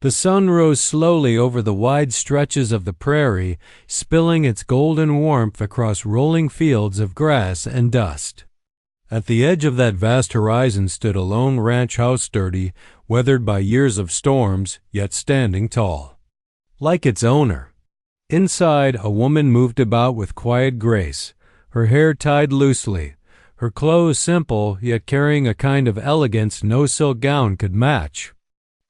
The sun rose slowly over the wide stretches of the prairie, spilling its golden warmth across rolling fields of grass and dust. At the edge of that vast horizon stood a lone ranch house, sturdy, weathered by years of storms, yet standing tall, like its owner. Inside, a woman moved about with quiet grace, her hair tied loosely, her clothes simple, yet carrying a kind of elegance no silk gown could match.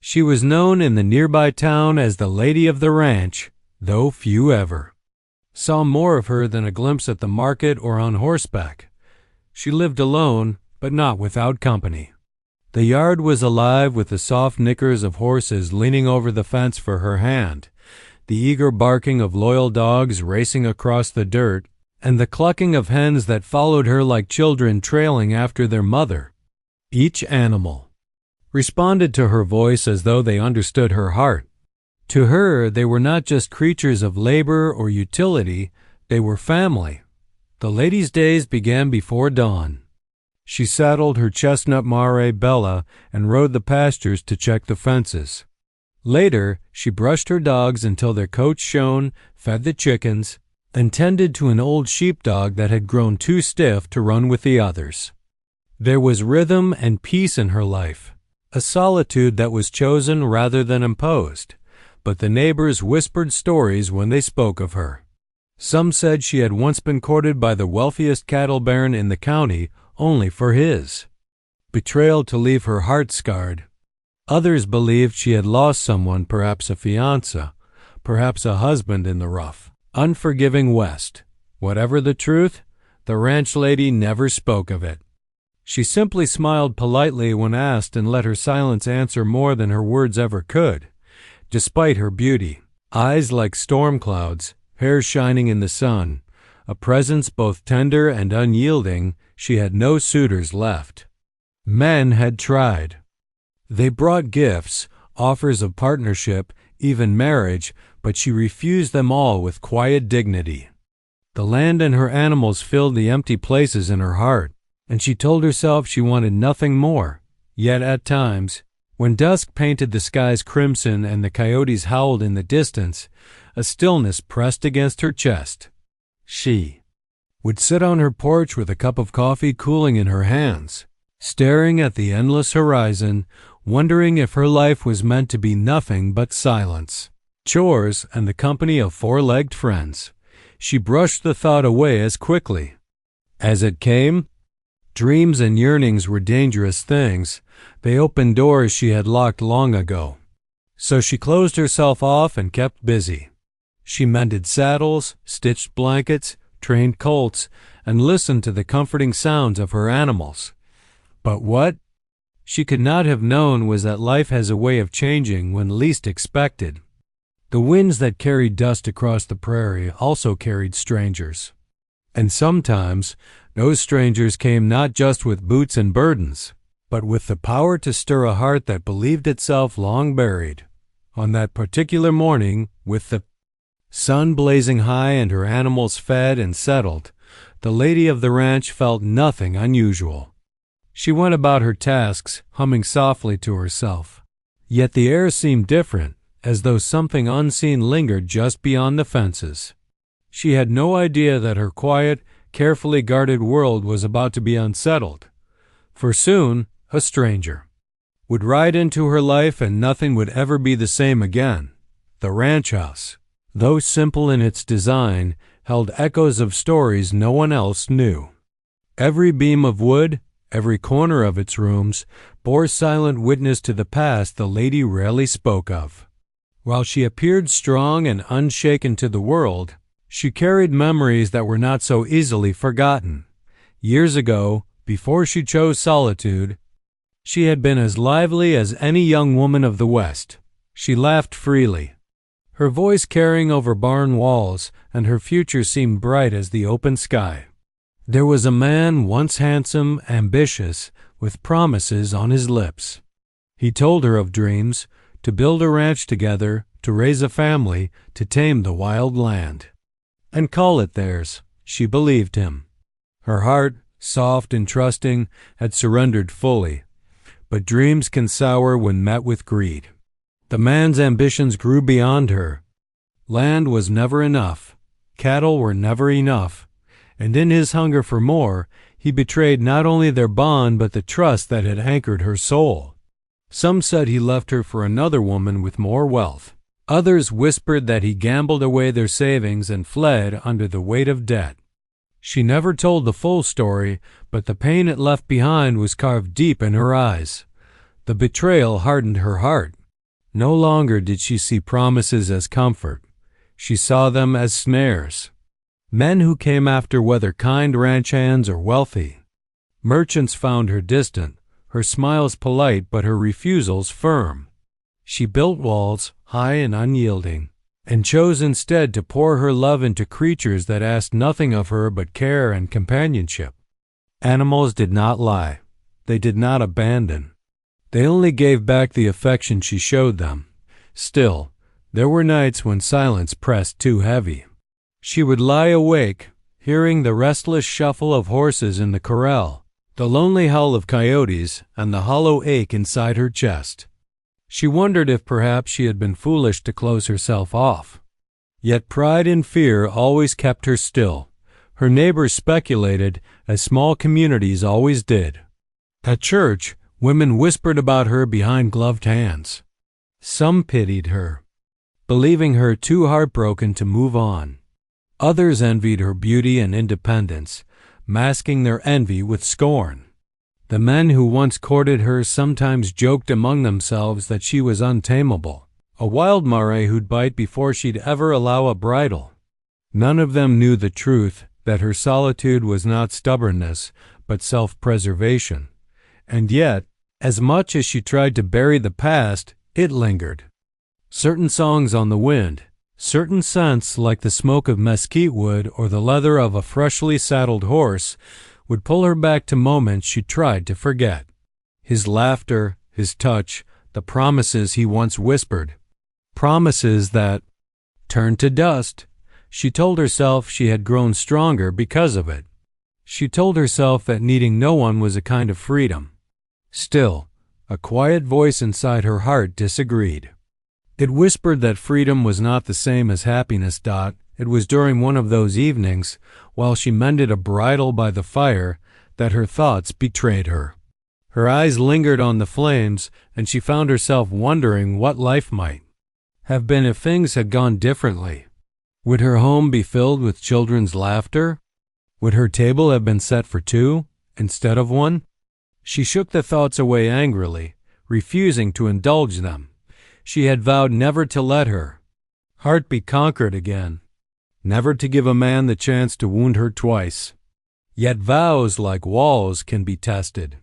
She was known in the nearby town as the Lady of the Ranch, though few ever saw more of her than a glimpse at the market or on horseback. She lived alone, but not without company. The yard was alive with the soft nickers of horses leaning over the fence for her hand, the eager barking of loyal dogs racing across the dirt, and the clucking of hens that followed her like children trailing after their mother. Each animal responded to her voice as though they understood her heart. To her, they were not just creatures of labor or utility, they were family. The lady's days began before dawn. She saddled her chestnut mare Bella and rode the pastures to check the fences. Later, she brushed her dogs until their coats shone, fed the chickens, and tended to an old sheepdog that had grown too stiff to run with the others. There was rhythm and peace in her life, a solitude that was chosen rather than imposed, but the neighbors whispered stories when they spoke of her. Some said she had once been courted by the wealthiest cattle baron in the county only for his betrayal to leave her heart scarred. Others believed she had lost someone, perhaps a fiancé, perhaps a husband in the rough, unforgiving West. Whatever the truth, the ranch lady never spoke of it. She simply smiled politely when asked and let her silence answer more than her words ever could. Despite her beauty, eyes like storm clouds, hair shining in the sun, a presence both tender and unyielding, she had no suitors left. Men had tried. They brought gifts, offers of partnership, even marriage, but she refused them all with quiet dignity. The land and her animals filled the empty places in her heart, and she told herself she wanted nothing more. Yet at times, when dusk painted the skies crimson and the coyotes howled in the distance, a stillness pressed against her chest. She would sit on her porch with a cup of coffee cooling in her hands, staring at the endless horizon, wondering if her life was meant to be nothing but silence, chores, and the company of four-legged friends. She brushed the thought away as quickly as it came. Dreams and yearnings were dangerous things. They opened doors she had locked long ago. So she closed herself off and kept busy. She mended saddles, stitched blankets, trained colts, and listened to the comforting sounds of her animals. But what she could not have known was that life has a way of changing when least expected. The winds that carried dust across the prairie also carried strangers. And sometimes those strangers came not just with boots and burdens, but with the power to stir a heart that believed itself long buried. On that particular morning, with the sun blazing high and her animals fed and settled, the lady of the ranch felt nothing unusual. She went about her tasks, humming softly to herself. Yet the air seemed different, as though something unseen lingered just beyond the fences. She had no idea that her quiet, carefully guarded world was about to be unsettled. For soon, a stranger would ride into her life and nothing would ever be the same again. The ranch house, though simple in its design, held echoes of stories no one else knew. Every beam of wood, every corner of its rooms, bore silent witness to the past the lady rarely spoke of. While she appeared strong and unshaken to the world, she carried memories that were not so easily forgotten. Years ago, before she chose solitude, she had been as lively as any young woman of the West. She laughed freely, her voice carrying over barn walls, and her future seemed bright as the open sky. There was a man once handsome, ambitious, with promises on his lips. He told her of dreams, to build a ranch together, to raise a family, to tame the wild land, and call it theirs. She believed him. Her heart, soft and trusting, had surrendered fully. But dreams can sour when met with greed. The man's ambitions grew beyond her. Land was never enough, cattle were never enough, and in his hunger for more, he betrayed not only their bond but the trust that had anchored her soul. Some said he left her for another woman with more wealth. Others whispered that he gambled away their savings and fled under the weight of debt. She never told the full story, but the pain it left behind was carved deep in her eyes. The betrayal hardened her heart. No longer did she see promises as comfort. She saw them as snares. Men who came after, whether kind ranch hands or wealthy. Merchants found her distant, her smiles polite but her refusals firm. She built walls, high and unyielding, and chose instead to pour her love into creatures that asked nothing of her but care and companionship. Animals did not lie. They did not abandon. They only gave back the affection she showed them. Still, there were nights when silence pressed too heavy. She would lie awake, hearing the restless shuffle of horses in the corral, the lonely howl of coyotes, and the hollow ache inside her chest. She wondered if perhaps she had been foolish to close herself off. Yet pride and fear always kept her still. Her neighbors speculated, as small communities always did. At church, women whispered about her behind gloved hands. Some pitied her, believing her too heartbroken to move on. Others envied her beauty and independence, masking their envy with scorn. The men who once courted her sometimes joked among themselves that she was untamable, a wild mare who'd bite before she'd ever allow a bridle. None of them knew the truth, that her solitude was not stubbornness, but self-preservation. And yet, as much as she tried to bury the past, it lingered. Certain songs on the wind, certain scents like the smoke of mesquite wood or the leather of a freshly saddled horse would pull her back to moments she tried to forget. His laughter, his touch, the promises he once whispered. Promises that turned to dust. She told herself she had grown stronger because of it. She told herself that needing no one was a kind of freedom. Still, a quiet voice inside her heart disagreed. It whispered that freedom was not the same as happiness. It was during one of those evenings, while she mended a bridle by the fire, that her thoughts betrayed her. Her eyes lingered on the flames, and she found herself wondering what life might have been if things had gone differently. Would her home be filled with children's laughter? Would her table have been set for two instead of one? She shook the thoughts away angrily, refusing to indulge them. She had vowed never to let her heart be conquered again, never to give a man the chance to wound her twice. Yet vows, like walls, can be tested.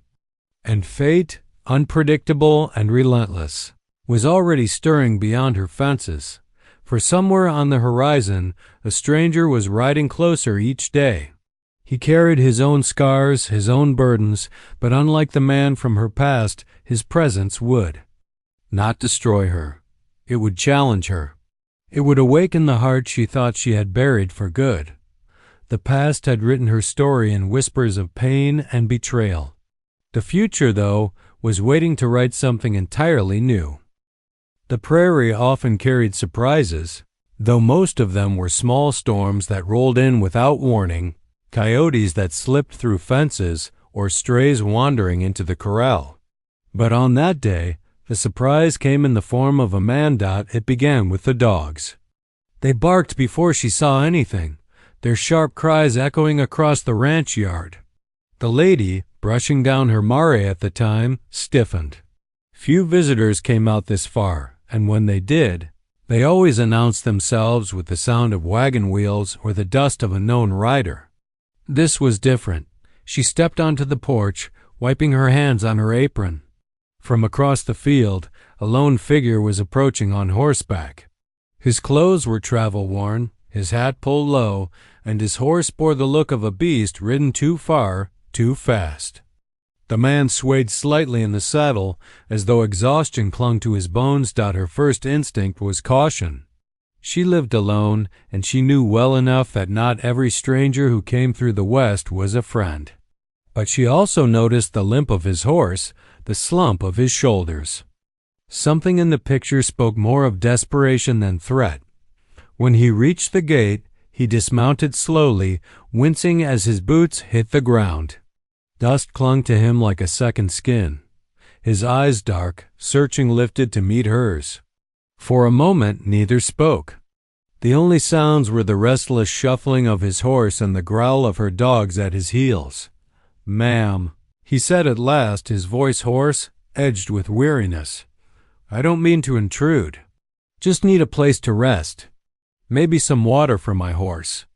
And fate, unpredictable and relentless, was already stirring beyond her fences. For somewhere on the horizon, a stranger was riding closer each day. He carried his own scars, his own burdens, but unlike the man from her past, his presence would not destroy her. It would challenge her. It would awaken the heart she thought she had buried for good. The past had written her story in whispers of pain and betrayal. The future, though, was waiting to write something entirely new. The prairie often carried surprises, though most of them were small storms that rolled in without warning, coyotes that slipped through fences, or strays wandering into the corral. But on that day, the surprise came in the form of a man. It began with the dogs. They barked before she saw anything, their sharp cries echoing across the ranch yard. The lady, brushing down her mare at the time, stiffened. Few visitors came out this far, and when they did, they always announced themselves with the sound of wagon wheels or the dust of a known rider. This was different. She stepped onto the porch, wiping her hands on her apron. From across the field, a lone figure was approaching on horseback. His clothes were travel-worn, his hat pulled low, and his horse bore the look of a beast ridden too far, too fast. The man swayed slightly in the saddle, as though exhaustion clung to his bones. Her first instinct was caution. She lived alone, and she knew well enough that not every stranger who came through the West was a friend. But she also noticed the limp of his horse, the slump of his shoulders. Something in the picture spoke more of desperation than threat. When he reached the gate, he dismounted slowly, wincing as his boots hit the ground. Dust clung to him like a second skin. His eyes, dark, searching, lifted to meet hers. For a moment, neither spoke. The only sounds were the restless shuffling of his horse and the growl of her dogs at his heels. "Ma'am," he said at last, his voice hoarse, edged with weariness. "I don't mean to intrude. Just need a place to rest. Maybe some water for my horse."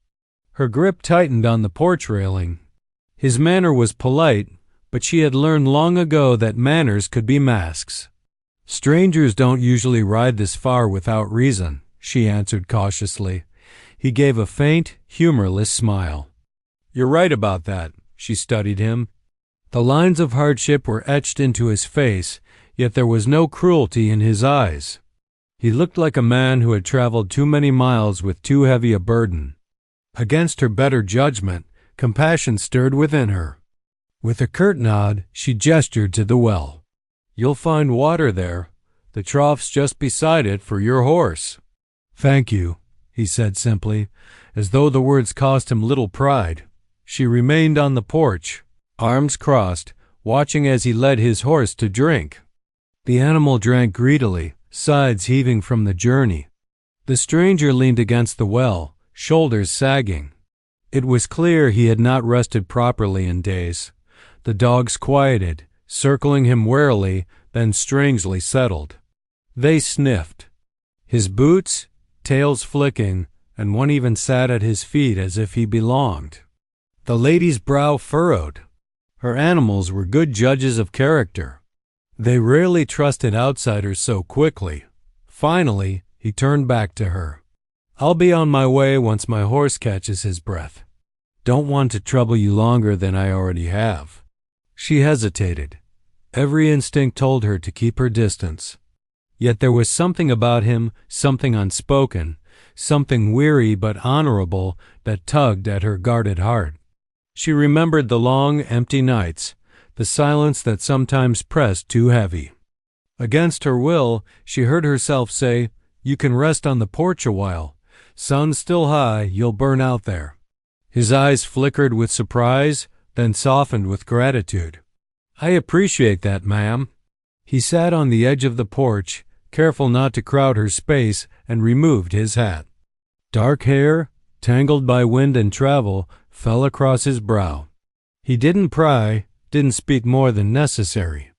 Her grip tightened on the porch railing. His manner was polite, but she had learned long ago that manners could be masks. "Strangers don't usually ride this far without reason," she answered cautiously. He gave a faint, humorless smile. "You're right about that." She studied him. The lines of hardship were etched into his face, yet there was no cruelty in his eyes. He looked like a man who had traveled too many miles with too heavy a burden. Against her better judgment, compassion stirred within her. With a curt nod, she gestured to the well. "You'll find water there. The trough's just beside it for your horse." "Thank you," he said simply, as though the words cost him little pride. She remained on the porch, arms crossed, watching as he led his horse to drink. The animal drank greedily, sides heaving from the journey. The stranger leaned against the well, shoulders sagging. It was clear he had not rested properly in days. The dogs quieted, circling him warily, then strangely settled. They sniffed. His boots, tails flicking, and one even sat at his feet as if he belonged. The lady's brow furrowed. Her animals were good judges of character. They rarely trusted outsiders so quickly. Finally, he turned back to her. "I'll be on my way once my horse catches his breath. Don't want to trouble you longer than I already have." She hesitated. Every instinct told her to keep her distance. Yet there was something about him, something unspoken, something weary but honorable that tugged at her guarded heart. She remembered the long, empty nights, the silence that sometimes pressed too heavy. Against her will, she heard herself say, "You can rest on the porch a while. Sun's still high, you'll burn out there." His eyes flickered with surprise, then softened with gratitude. "I appreciate that, ma'am." He sat on the edge of the porch, careful not to crowd her space, and removed his hat. Dark hair, tangled by wind and travel, fell across his brow. He didn't pry, didn't speak more than necessary.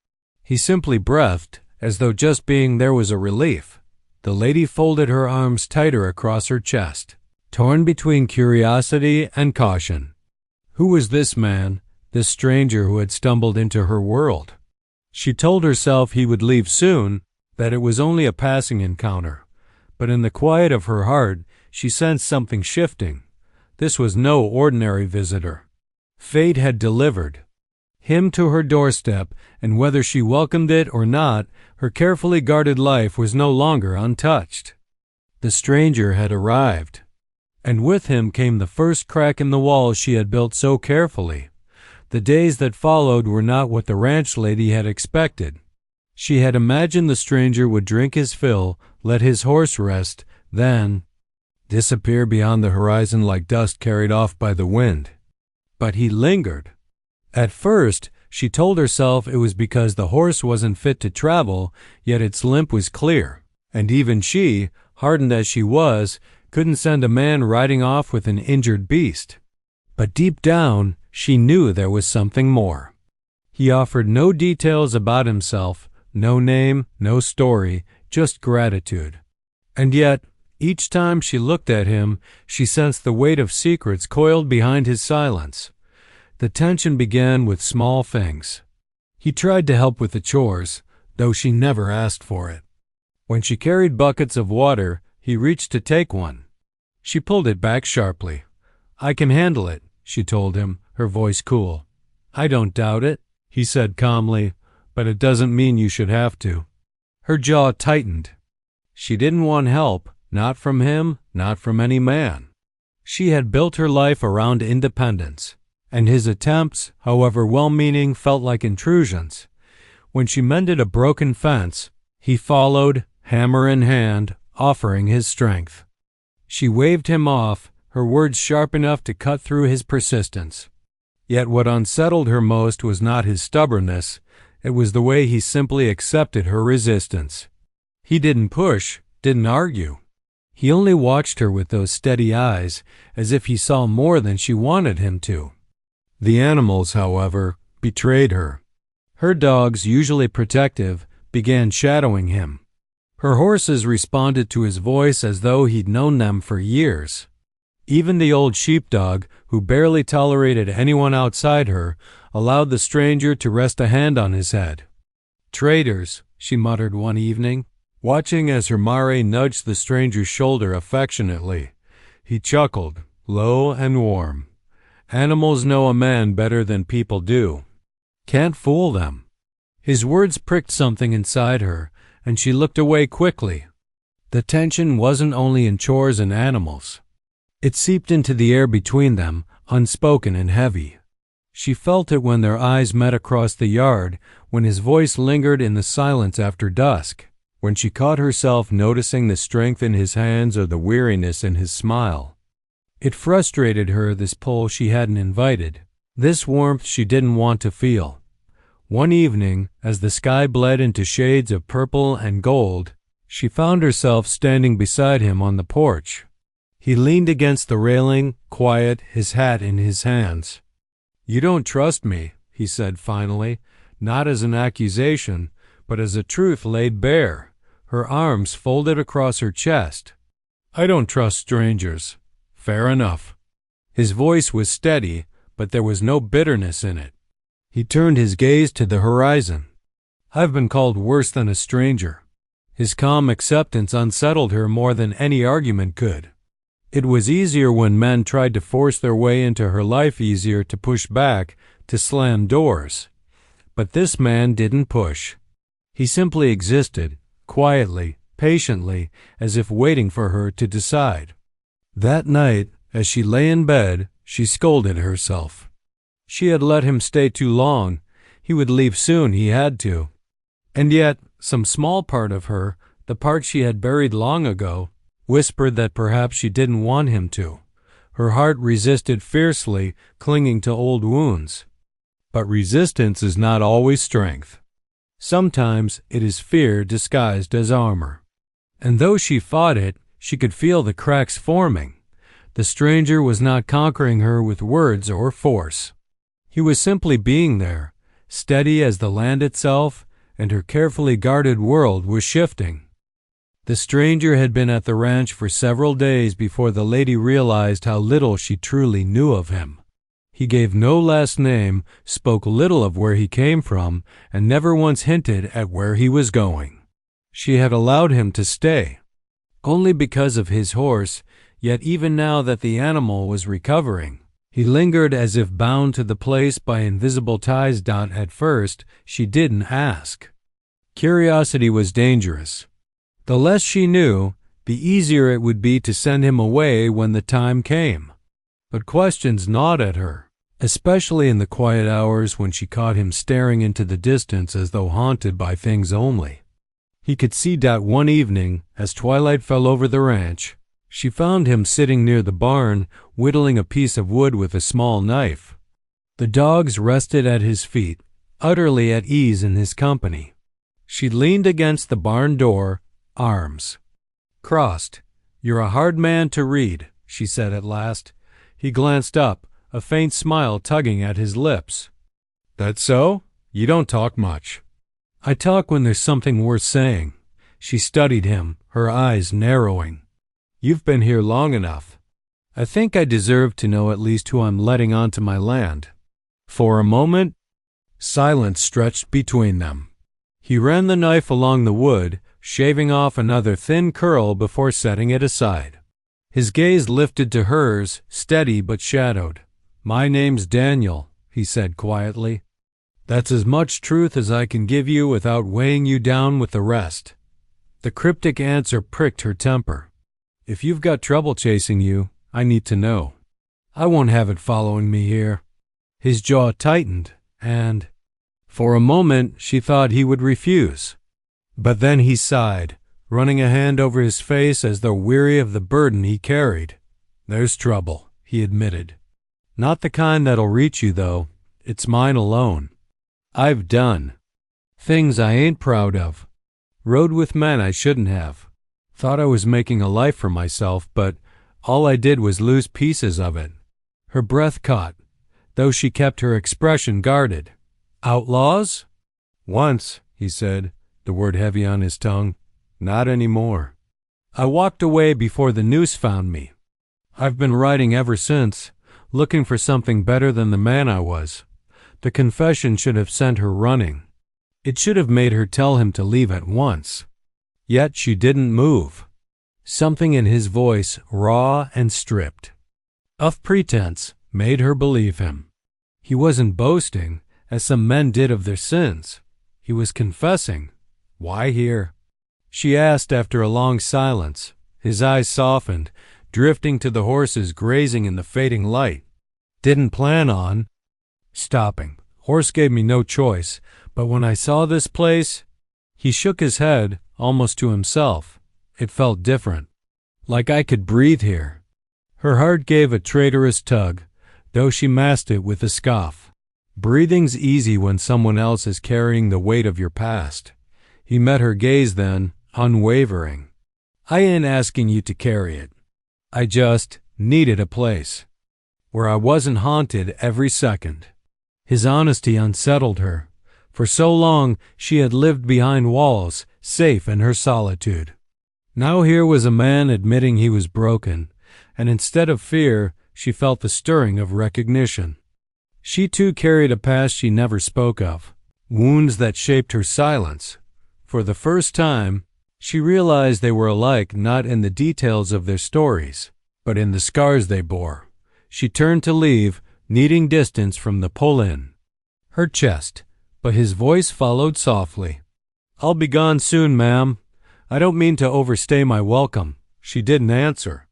He simply breathed, as though just being there was a relief. The lady folded her arms tighter across her chest, torn between curiosity and caution. Who was this man, this stranger who had stumbled into her world? She told herself he would leave soon, that it was only a passing encounter. But in the quiet of her heart, she sensed something shifting. This was no ordinary visitor. Fate had delivered him to her doorstep, and whether she welcomed it or not, her carefully guarded life was no longer untouched. The stranger had arrived, and with him came the first crack in the wall she had built so carefully. The days that followed were not what the ranch lady had expected. She had imagined the stranger would drink his fill, let his horse rest, then disappear beyond the horizon like dust carried off by the wind. But he lingered. At first, she told herself it was because the horse wasn't fit to travel, yet its limp was clear, and even she, hardened as she was, couldn't send a man riding off with an injured beast. But deep down, she knew there was something more. He offered no details about himself, no name, no story, just gratitude. And yet, each time she looked at him, she sensed the weight of secrets coiled behind his silence. The tension began with small things. He tried to help with the chores, though she never asked for it. When she carried buckets of water, he reached to take one. She pulled it back sharply. "I can handle it," she told him, her voice cool. "I don't doubt it," he said calmly, "but it doesn't mean you should have to." Her jaw tightened. She didn't want help, not from him, not from any man. She had built her life around independence, and his attempts, however well-meaning, felt like intrusions. When she mended a broken fence, He followed, hammer in hand, offering his strength. She waved him off, her words sharp enough to cut through his persistence. Yet what unsettled her most was not his stubbornness, it was the way he simply accepted her resistance. He didn't push, didn't argue. He only watched her with those steady eyes, as if he saw more than she wanted him to. The animals, however, betrayed her. Her dogs, usually protective, began shadowing him. Her horses responded to his voice as though he'd known them for years. Even the old sheepdog, who barely tolerated anyone outside her, allowed the stranger to rest a hand on his head. "Traitors," she muttered one evening, watching as her mare nudged the stranger's shoulder affectionately. He chuckled, low and warm. "Animals know a man better than people do. Can't fool them." His words pricked something inside her, and she looked away quickly. The tension wasn't only in chores and animals. It seeped into the air between them, unspoken and heavy. She felt it when their eyes met across the yard, when his voice lingered in the silence after dusk, when she caught herself noticing the strength in his hands or the weariness in his smile. It frustrated her, this pull she hadn't invited, this warmth she didn't want to feel. One evening, as the sky bled into shades of purple and gold, she found herself standing beside him on the porch. He leaned against the railing, quiet, his hat in his hands. "You don't trust me," he said finally, not as an accusation, but as a truth laid bare, her arms folded across her chest. "I don't trust strangers. Fair enough." His voice was steady, but there was no bitterness in it. He turned his gaze to the horizon. "I've been called worse than a stranger." His calm acceptance unsettled her more than any argument could. It was easier when men tried to force their way into her life, easier to push back, to slam doors. But this man didn't push. He simply existed, quietly, patiently, as if waiting for her to decide. That night, as she lay in bed, she scolded herself. She had let him stay too long. He would leave soon, he had to. And yet, some small part of her, the part she had buried long ago, whispered that perhaps she didn't want him to. Her heart resisted fiercely, clinging to old wounds. But resistance is not always strength. Sometimes it is fear disguised as armor. And though she fought it, she could feel the cracks forming. The stranger was not conquering her with words or force. He was simply being there, steady as the land itself, and her carefully guarded world was shifting. The stranger had been at the ranch for several days before the lady realized how little she truly knew of him. He gave no last name, spoke little of where he came from, and never once hinted at where he was going. She had allowed him to stay, only because of his horse, yet even now that the animal was recovering, he lingered as if bound to the place by invisible ties. At first, she didn't ask. Curiosity was dangerous. The less she knew, the easier it would be to send him away when the time came. But questions gnawed at her, especially in the quiet hours when she caught him staring into the distance as though haunted by things only. He could see that one evening, as twilight fell over the ranch, she found him sitting near the barn, whittling a piece of wood with a small knife. The dogs rested at his feet, utterly at ease in his company. She leaned against the barn door, arms crossed. "You're a hard man to read," she said at last. He glanced up, a faint smile tugging at his lips. "That so? You don't talk much." "I talk when there's something worth saying." She studied him, her eyes narrowing. "You've been here long enough. I think I deserve to know at least who I'm letting onto my land." For a moment, silence stretched between them. He ran the knife along the wood, shaving off another thin curl before setting it aside. His gaze lifted to hers, steady but shadowed. "My name's Daniel," he said quietly. "That's as much truth as I can give you without weighing you down with the rest." The cryptic answer pricked her temper. "If you've got trouble chasing you, I need to know. I won't have it following me here." His jaw tightened, and for a moment she thought he would refuse. But then he sighed, running a hand over his face as though weary of the burden he carried. "There's trouble," he admitted. "Not the kind that'll reach you, though. It's mine alone. I've done things I ain't proud of. Rode with men I shouldn't have. Thought I was making a life for myself, but all I did was lose pieces of it." Her breath caught, though she kept her expression guarded. "Outlaws?" "Once," he said, the word heavy on his tongue. "Not anymore. I walked away before the noose found me. I've been riding ever since, looking for something better than the man I was. The confession should have sent her running. It should have made her tell him to leave at once. Yet she didn't move. Something in his voice, raw and stripped of pretense, made her believe him. He wasn't boasting, as some men did of their sins. He was confessing. Why here? She asked after a long silence. His eyes softened, drifting to the horses grazing in the fading light. "Didn't plan on stopping. Horse gave me no choice, but when I saw this place—" He shook his head, almost to himself. It felt different. Like I could breathe here. Her heart gave a traitorous tug, though she masked it with a scoff. Breathing's easy when someone else is carrying the weight of your past. He met her gaze then, unwavering. "I ain't asking you to carry it. I just needed a place where I wasn't haunted every second." His honesty unsettled her. For so long she had lived behind walls, safe in her solitude. Now here was a man admitting he was broken, and instead of fear, she felt the stirring of recognition. She too carried a past she never spoke of, wounds that shaped her silence. For the first time, she realized they were alike not in the details of their stories, but in the scars they bore. She turned to leave, needing distance from the pull-in. Her chest, but his voice followed softly. "I'll be gone soon, ma'am. I don't mean to overstay my welcome." She didn't answer,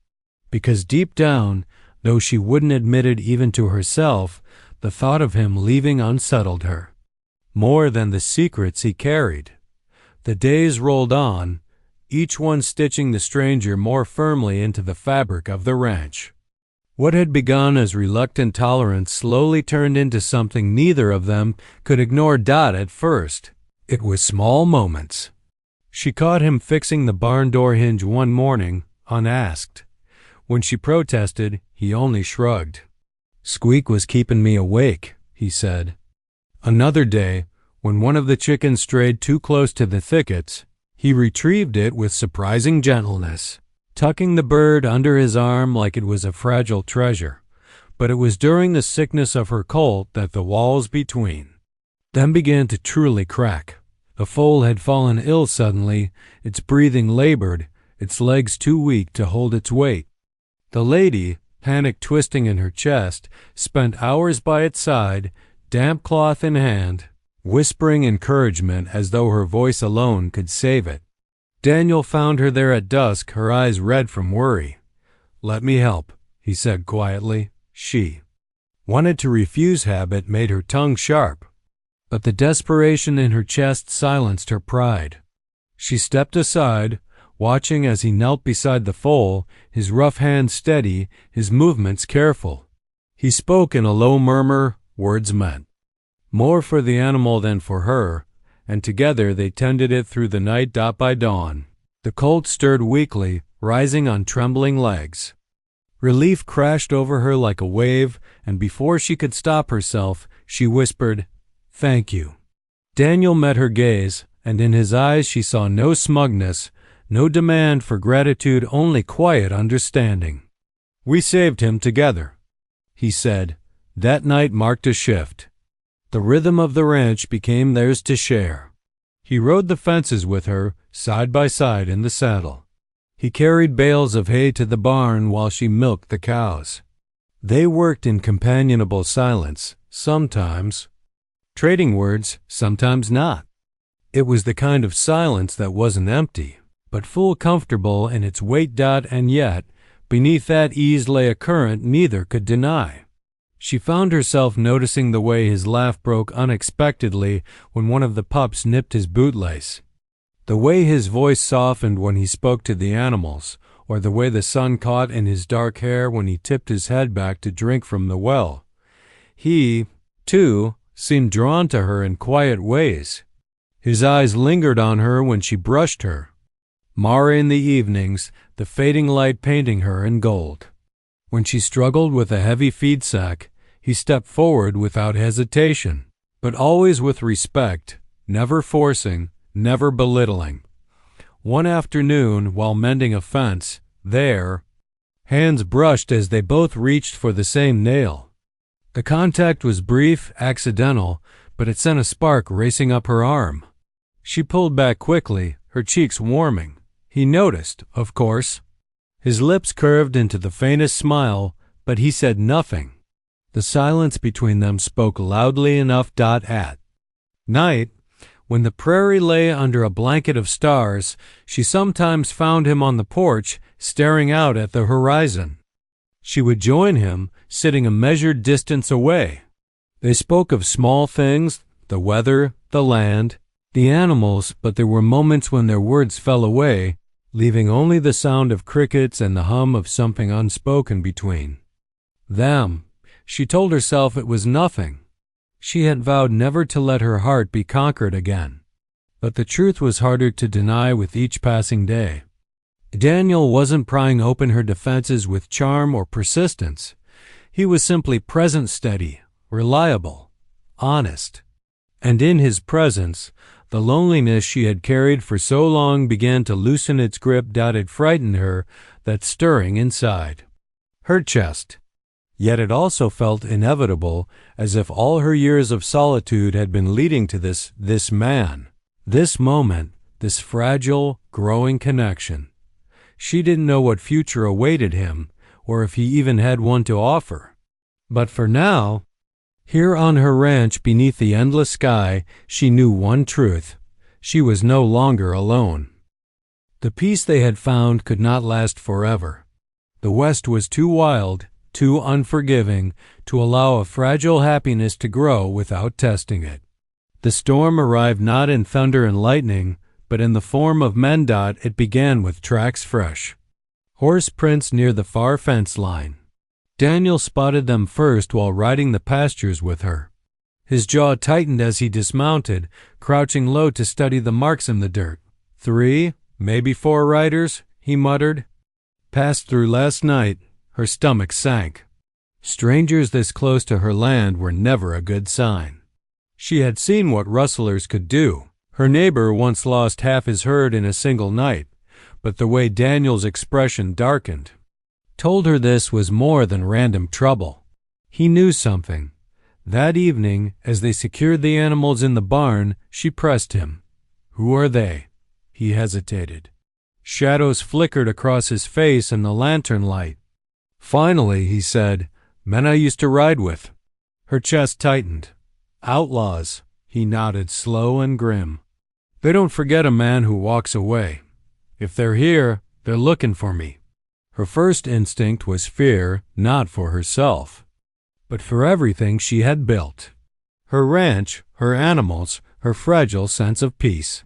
because deep down, though she wouldn't admit it even to herself, the thought of him leaving unsettled her, more than the secrets he carried. The days rolled on, each one stitching the stranger more firmly into the fabric of the ranch. What had begun as reluctant tolerance slowly turned into something neither of them could ignore. At first, it was small moments. She caught him fixing the barn door hinge one morning, unasked. When she protested, he only shrugged. "Squeak was keeping me awake," he said. Another day, when one of the chickens strayed too close to the thickets, he retrieved it with surprising gentleness, tucking the bird under his arm like it was a fragile treasure. But it was during the sickness of her colt that the walls between them began to truly crack. The foal had fallen ill suddenly, its breathing labored, its legs too weak to hold its weight. The lady, panic twisting in her chest, spent hours by its side, damp cloth in hand, whispering encouragement as though her voice alone could save it. Daniel found her there at dusk, her eyes red from worry. "Let me help," he said quietly. She wanted to refuse. Habit made her tongue sharp, but the desperation in her chest silenced her pride. She stepped aside, watching as he knelt beside the foal, his rough hand steady, his movements careful. He spoke in a low murmur, words meant more for the animal than for her, and together they tended it through the night. By dawn, the colt stirred weakly, rising on trembling legs. Relief crashed over her like a wave, and before she could stop herself, she whispered, "Thank you." Daniel met her gaze, and in his eyes she saw no smugness, no demand for gratitude, only quiet understanding. "We saved him together," he said. That night marked a shift. The rhythm of the ranch became theirs to share. He rode the fences with her, side by side in the saddle. He carried bales of hay to the barn while she milked the cows. They worked in companionable silence, sometimes trading words, sometimes not. It was the kind of silence that wasn't empty, but full, comfortable in its weight. And yet, beneath that ease lay a current neither could deny. She found herself noticing the way his laugh broke unexpectedly when one of the pups nipped his bootlace. The way his voice softened when he spoke to the animals, or the way the sun caught in his dark hair when he tipped his head back to drink from the well. He, too, seemed drawn to her in quiet ways. His eyes lingered on her when she brushed her. Mara in the evenings, the fading light painting her in gold. When she struggled with a heavy feed sack, he stepped forward without hesitation, but always with respect, never forcing, never belittling. One afternoon, while mending a fence, their hands brushed as they both reached for the same nail. The contact was brief, accidental, but it sent a spark racing up her arm. She pulled back quickly, her cheeks warming. He noticed, of course. His lips curved into the faintest smile, but he said nothing. The silence between them spoke loudly enough. At night, when the prairie lay under a blanket of stars, she sometimes found him on the porch, staring out at the horizon. She would join him, sitting a measured distance away. They spoke of small things, the weather, the land, the animals, but there were moments when their words fell away, leaving only the sound of crickets and the hum of something unspoken between them. She told herself it was nothing. She had vowed never to let her heart be conquered again. But the truth was harder to deny with each passing day. Daniel wasn't prying open her defenses with charm or persistence. He was simply present, steady, reliable, honest. And in his presence, the loneliness she had carried for so long began to loosen its grip. It frightened her, that stirring inside her chest. Yet it also felt inevitable, as if all her years of solitude had been leading to this man, this moment, this fragile, growing connection. She didn't know what future awaited him, or if he even had one to offer. But for now, here on her ranch beneath the endless sky, she knew one truth. She was no longer alone. The peace they had found could not last forever. The West was too wild, too unforgiving, to allow a fragile happiness to grow without testing it. The storm arrived not in thunder and lightning, but in the form of men. It began with tracks fresh. Horse prints near the far fence line. Daniel spotted them first while riding the pastures with her. His jaw tightened as he dismounted, crouching low to study the marks in the dirt. 3, maybe 4 riders, he muttered. Passed through last night. Her stomach sank. Strangers this close to her land were never a good sign. She had seen what rustlers could do. Her neighbor once lost half his herd in a single night, but the way Daniel's expression darkened told her this was more than random trouble. He knew something. That evening, as they secured the animals in the barn, she pressed him. Who are they? He hesitated. Shadows flickered across his face in the lantern light. Finally, he said, Men I used to ride with. Her chest tightened. Outlaws. He nodded, slow and grim. They don't forget a man who walks away. If they're here, they're looking for me. Her first instinct was fear, not for herself, but for everything she had built. Her ranch, her animals, her fragile sense of peace.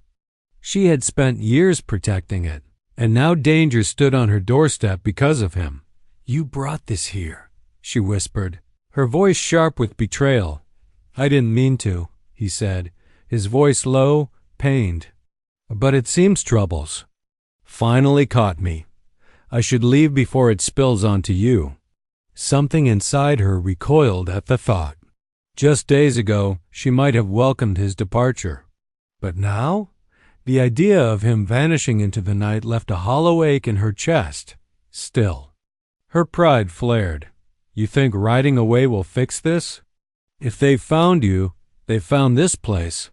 She had spent years protecting it, and now danger stood on her doorstep because of him. You brought this here, she whispered, her voice sharp with betrayal. I didn't mean to, he said, his voice low, pained. But it seems troubles finally caught me. I should leave before it spills onto you. Something inside her recoiled at the thought. Just days ago, she might have welcomed his departure. But now? The idea of him vanishing into the night left a hollow ache in her chest. Still, her pride flared. You think riding away will fix this? If they've found you, they've found this place.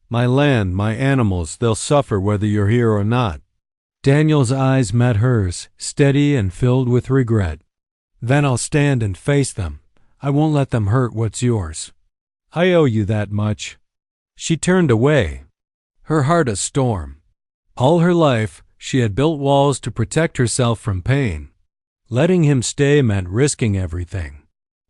My land, my animals, they'll suffer whether you're here or not. Daniel's eyes met hers, steady and filled with regret. Then I'll stand and face them. I won't let them hurt what's yours. I owe you that much. She turned away, her heart a storm. All her life, she had built walls to protect herself from pain. Letting him stay meant risking everything.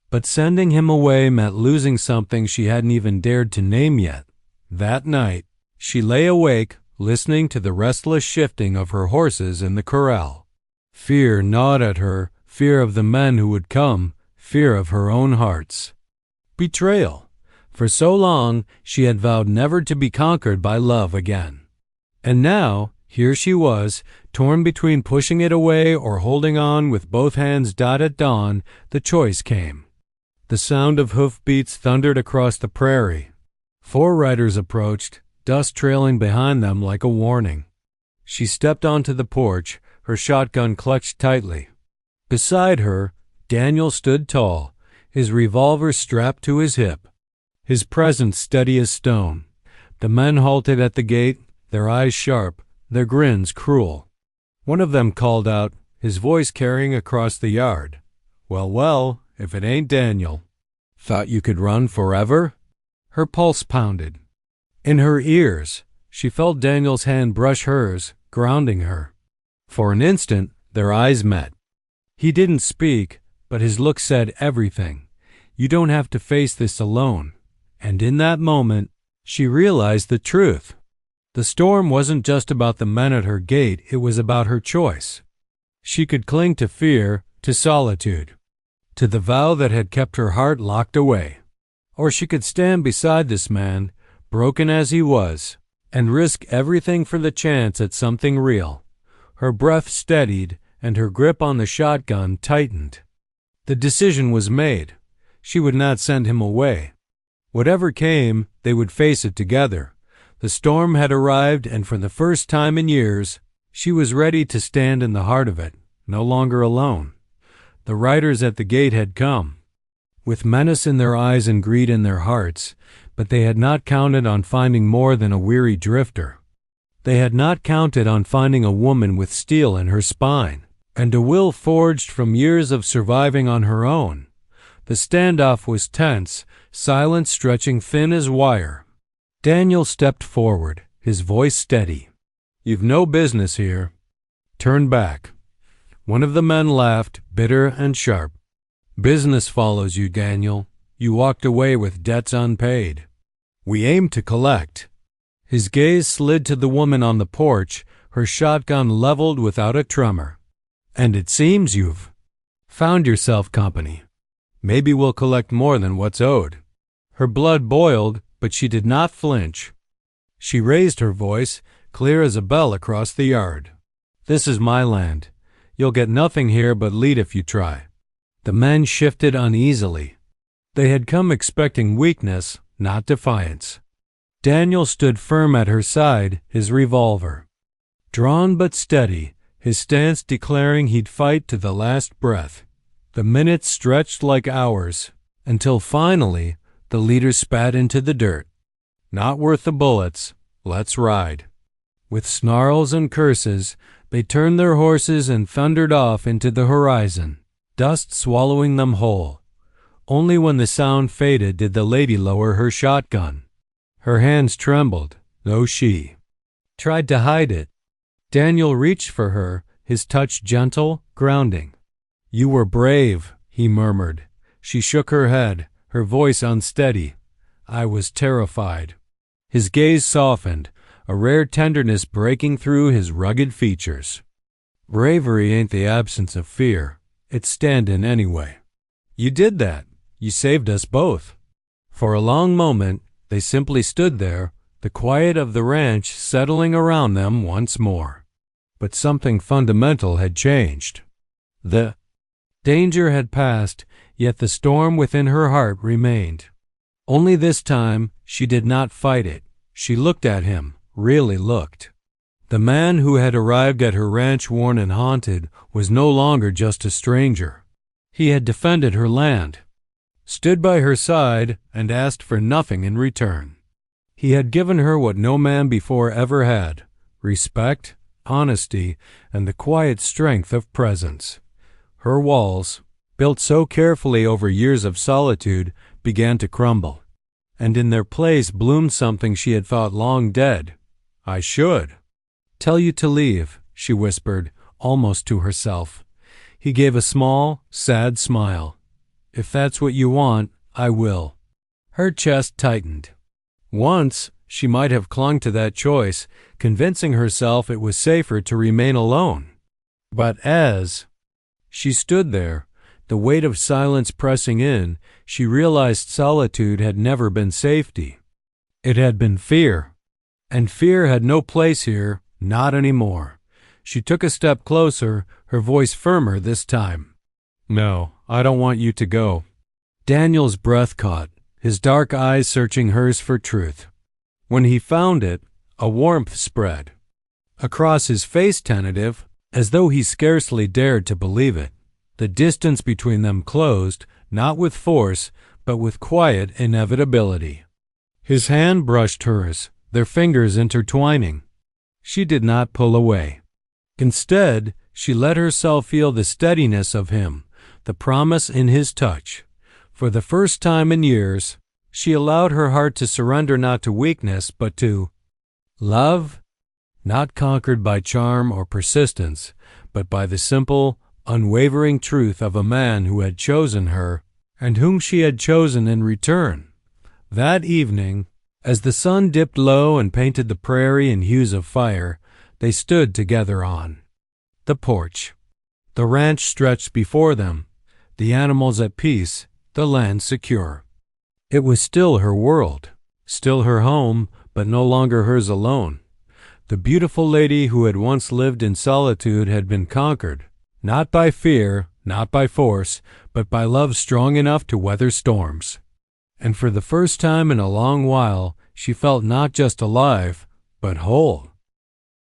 But sending him away meant losing something she hadn't even dared to name yet. That night, she lay awake, listening to the restless shifting of her horses in the corral. Fear gnawed at her, fear of the men who would come, fear of her own heart's betrayal. For so long she had vowed never to be conquered by love again. And now, here she was, torn between pushing it away or holding on with both hands. At dawn, the choice came. The sound of hoofbeats thundered across the prairie. 4 riders approached, dust trailing behind them like a warning. She stepped onto the porch, her shotgun clutched tightly. Beside her, Daniel stood tall, his revolver strapped to his hip, his presence steady as stone. The men halted at the gate, their eyes sharp, their grins cruel. One of them called out, his voice carrying across the yard, "Well, well, if it ain't Daniel. Thought you could run forever?" Her pulse pounded. In her ears, she felt Daniel's hand brush hers, grounding her. For an instant, their eyes met. He didn't speak, but his look said everything. You don't have to face this alone. And in that moment, she realized the truth. The storm wasn't just about the men at her gate, it was about her choice. She could cling to fear, to solitude, to the vow that had kept her heart locked away. Or she could stand beside this man, broken as he was, and risk everything for the chance at something real. Her breath steadied, and her grip on the shotgun tightened. The decision was made. She would not send him away. Whatever came, they would face it together. The storm had arrived, and for the first time in years, she was ready to stand in the heart of it, no longer alone. The riders at the gate had come, with menace in their eyes and greed in their hearts, but they had not counted on finding more than a weary drifter. They had not counted on finding a woman with steel in her spine, and a will forged from years of surviving on her own. The standoff was tense, silence stretching thin as wire. Daniel stepped forward, his voice steady. "You've no business here. Turn back." One of the men laughed, bitter and sharp. "Business follows you, Daniel. You walked away with debts unpaid. We aim to collect." His gaze slid to the woman on the porch, her shotgun leveled without a tremor. "And it seems you've found yourself company. Maybe we'll collect more than what's owed." Her blood boiled, but she did not flinch. She raised her voice, clear as a bell across the yard. "This is my land. You'll get nothing here but lead if you try." The men shifted uneasily. They had come expecting weakness, not defiance. Daniel stood firm at her side, his revolver drawn but steady, his stance declaring he'd fight to the last breath. The minutes stretched like hours, until finally the leader spat into the dirt. "Not worth the bullets. Let's ride." With snarls and curses, they turned their horses and thundered off into the horizon, dust swallowing them whole. Only when the sound faded did the lady lower her shotgun. Her hands trembled, though she tried to hide it. Daniel reached for her, his touch gentle, grounding. "You were brave," he murmured. She shook her head, her voice unsteady. "I was terrified." His gaze softened, a rare tenderness breaking through his rugged features. "Bravery ain't the absence of fear. It's standin' anyway. You did that. You saved us both." For a long moment, they simply stood there, the quiet of the ranch settling around them once more. But something fundamental had changed. The danger had passed, yet the storm within her heart remained. Only this time, she did not fight it. She looked at him, really looked. The man who had arrived at her ranch worn and haunted was no longer just a stranger. He had defended her land, stood by her side, and asked for nothing in return. He had given her what no man before ever had: respect, honesty, and the quiet strength of presence. Her walls, built so carefully over years of solitude, began to crumble, and in their place bloomed something she had thought long dead. "I should tell you to leave," she whispered, almost to herself. He gave a small, sad smile. "If that's what you want, I will." Her chest tightened. Once, she might have clung to that choice, convincing herself it was safer to remain alone. But as she stood there, the weight of silence pressing in, she realized solitude had never been safety. It had been fear. And fear had no place here, not anymore. She took a step closer, her voice firmer this time. "No, I don't want you to go." Daniel's breath caught, his dark eyes searching hers for truth. When he found it, a warmth spread across his face, tentative, as though he scarcely dared to believe it. The distance between them closed, not with force, but with quiet inevitability. His hand brushed hers, their fingers intertwining. She did not pull away. Instead, she let herself feel the steadiness of him, the promise in his touch. For the first time in years, she allowed her heart to surrender not to weakness, but to love, not conquered by charm or persistence, but by the simple, unwavering truth of a man who had chosen her and whom she had chosen in return. That evening, as the sun dipped low and painted the prairie in hues of fire, they stood together on the porch. The ranch stretched before them, the animals at peace, the land secure. It was still her world, still her home, but no longer hers alone. The beautiful lady who had once lived in solitude had been conquered, not by fear, not by force, but by love strong enough to weather storms. And for the first time in a long while, she felt not just alive, but whole.